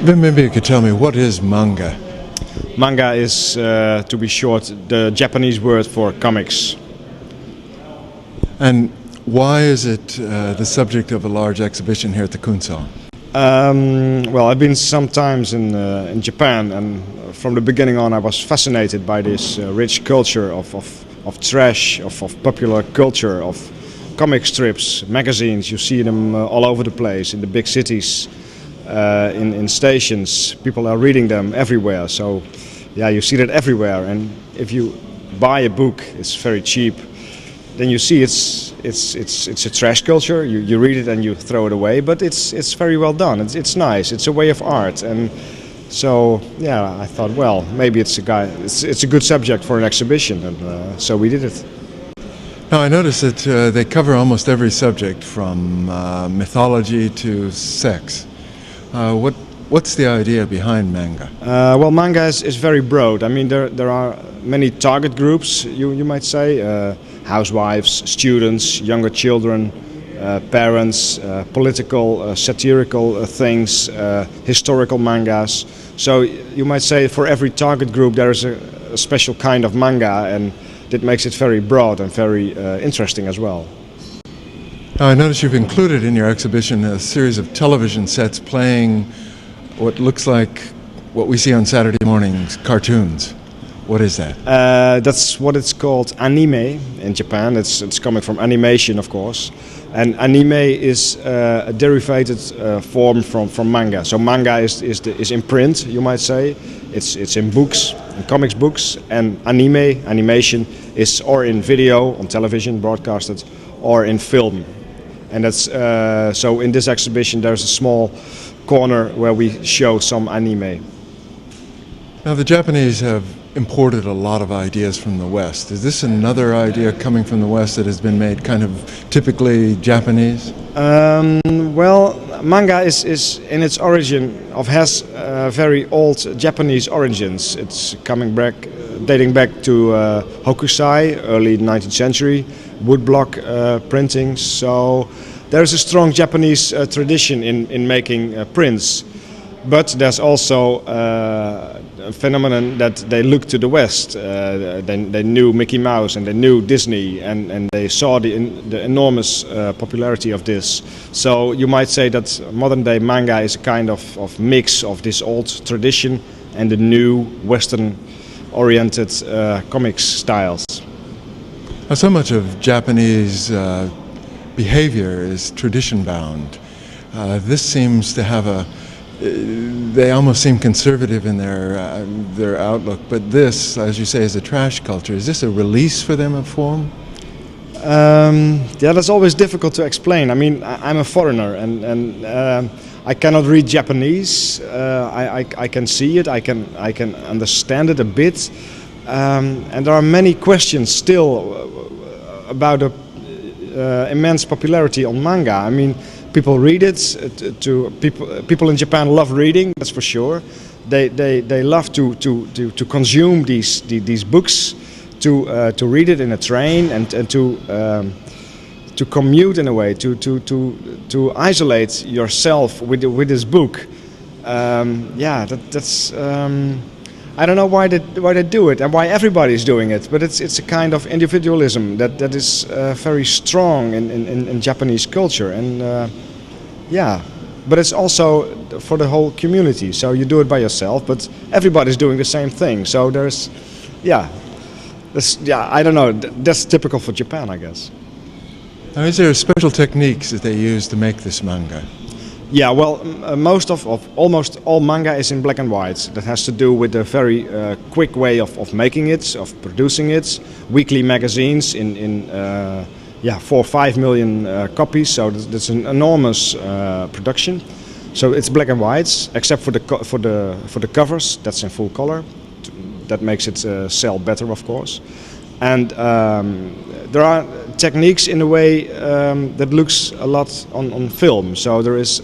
Then maybe you could tell me, what is manga? Manga is, to be short, the Japanese word for comics. And why is it the subject of a large exhibition here at the Kunsthalle? Well, I've been sometimes in Japan, and from the beginning on I was fascinated by this rich culture of trash, of popular culture, of comic strips, magazines. You see them all over the place, in the big cities, in stations. People are reading them everywhere, so yeah, you see that everywhere. And if you buy a book, it's very cheap, then you see it's a trash culture. You read it and you throw it away, but it's very well done. It's nice. It's a way of art, and so yeah, I thought, well, maybe it's a good subject for an exhibition, and so we did it. Now I noticed that they cover almost every subject, from mythology to sex. What's the idea behind manga? Well, manga is very broad. I mean, there are many target groups, you might say. Housewives, students, younger children, parents, political, satirical things, historical mangas. So you might say for every target group there is a special kind of manga, and that makes it very broad and very interesting as well. Now I notice you've included in your exhibition a series of television sets playing what looks like what we see on Saturday mornings, cartoons. What is that? That's what it's called, anime in Japan. It's coming from animation, of course, and anime is a derivated form from manga. So manga is in print, you might say. It's in books, in comics books, and animation is or in video on television broadcasted or in film. And that's so in this exhibition there's a small corner where we show some anime. Now the Japanese have imported a lot of ideas from the West. Is this another idea coming from the West that has been made kind of typically Japanese? Well, manga is in its origin has very old Japanese origins. It's dating back to Hokusai, early 19th century, woodblock printing. So there's a strong Japanese tradition in making prints. But there's also a phenomenon that they look to the West. They knew Mickey Mouse and they knew Disney, and they saw the enormous popularity of this. So you might say that modern day manga is a kind of mix of this old tradition and the new Western oriented comics styles. Now, so much of Japanese behavior is tradition bound. This seems to have they almost seem conservative in their outlook, but this, as you say, is a trash culture. Is this a release for them of form? Yeah, that's always difficult to explain. I mean, I'm a foreigner, and I cannot read Japanese. I can see it, I can understand it a bit, and there are many questions still about the immense popularity on manga. I mean, people read it. People in Japan love reading. That's for sure. They love to consume these books, to read it in a train, and to commute in a way, to isolate yourself with this book. Yeah, that's. I don't know why they do it and why everybody is doing it, but it's a kind of individualism that is very strong in Japanese culture, and yeah, but it's also for the whole community. So you do it by yourself, but everybody's doing the same thing. So there's, yeah, I don't know. That's typical for Japan, I guess. Now, is there special techniques that they use to make this manga? Yeah, well, almost all manga is in black and white. That has to do with a very quick way of making it, of producing it. Weekly magazines in 4 or 5 million copies. So that's an enormous production. So it's black and white, except for the covers. That's in full color. That makes it sell better, of course. And there are techniques in a way that looks a lot on film. So there is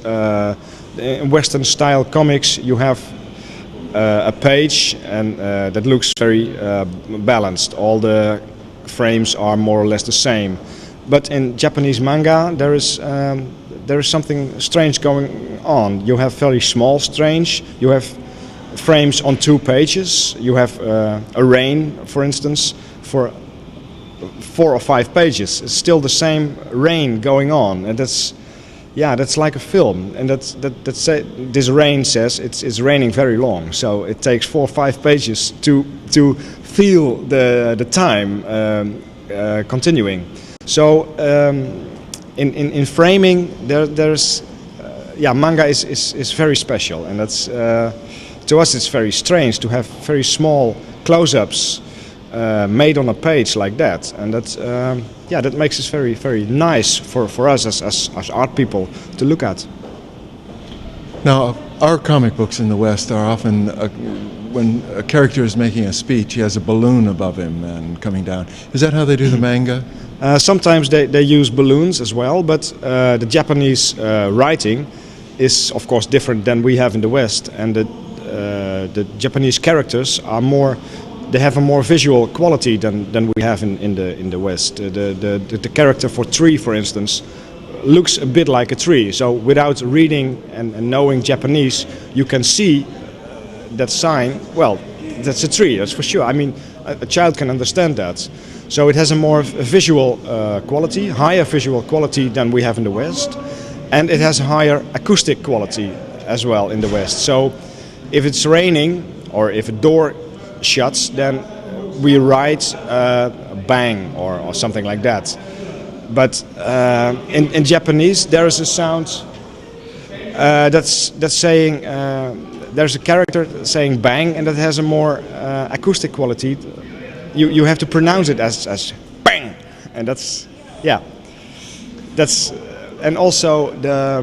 in Western style comics you have a page and that looks very balanced. All the frames are more or less the same. But in Japanese manga there is there is something strange going on. You have very small strange. You have frames on 2 pages. You have a rain, for instance, for 4 or 5 pages. It's still the same rain going on, and that's like a film. And this rain says it's raining very long, so it takes 4 or 5 pages to feel the time continuing. So in framing, there's manga is very special, and that's to us it's very strange to have very small close-ups made on a page like that, and that makes it very, very nice for us as art people to look at. Now, our comic books in the West are often, when a character is making a speech, he has a balloon above him and coming down. Is that how they do the manga? Sometimes they use balloons as well, but the Japanese writing is of course different than we have in the West, and the Japanese characters are more. They have a more visual quality than we have in the West. The character for tree, for instance, looks a bit like a tree. So without reading and knowing Japanese, you can see that sign. Well, that's a tree, that's for sure. I mean, a child can understand that. So it has a more visual quality, higher visual quality than we have in the West, and it has a higher acoustic quality as well in the West. So if it's raining or if a door shuts, then we write bang or something like that. But in Japanese there is a sound that's saying there's a character saying bang, and that has a more acoustic quality. You have to pronounce it as bang, and that's and also the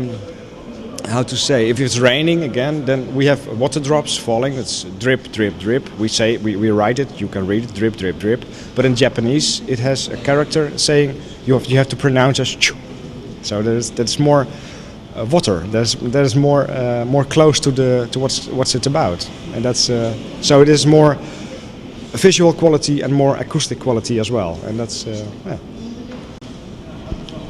how to say, if it's raining again, then we have water drops falling. It's drip, drip, drip. We write it. You can read it, drip, drip, drip. But in Japanese, it has a character saying you have to pronounce as chu. So that's more water. There's more close to what's it about, and that's so it is more visual quality and more acoustic quality as well, and that's yeah.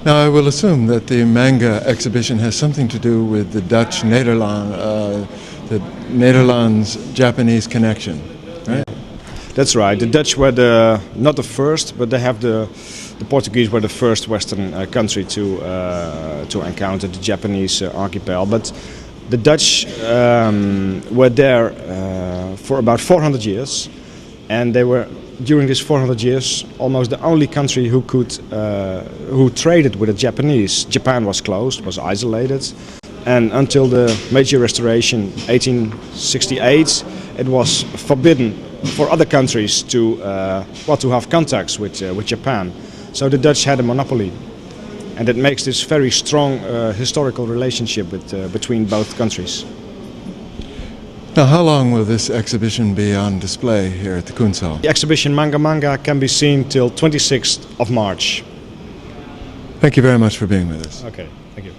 Now, I will assume that the manga exhibition has something to do with the Dutch the Netherlands-Japanese connection, right? That's right. The Dutch were not the first, but they have the Portuguese were the first Western country to encounter the Japanese archipel. But the Dutch were there for about 400 years, and they were, during these 400 years, almost the only country who traded with the Japanese. Japan was closed, was isolated, and until the Meiji Restoration, 1868, it was forbidden for other countries to have contacts with Japan. So the Dutch had a monopoly, and it makes this very strong historical relationship between both countries. Now, how long will this exhibition be on display here at the Kunsthal? The exhibition Manga can be seen till 26th of March. Thank you very much for being with us. Okay, thank you.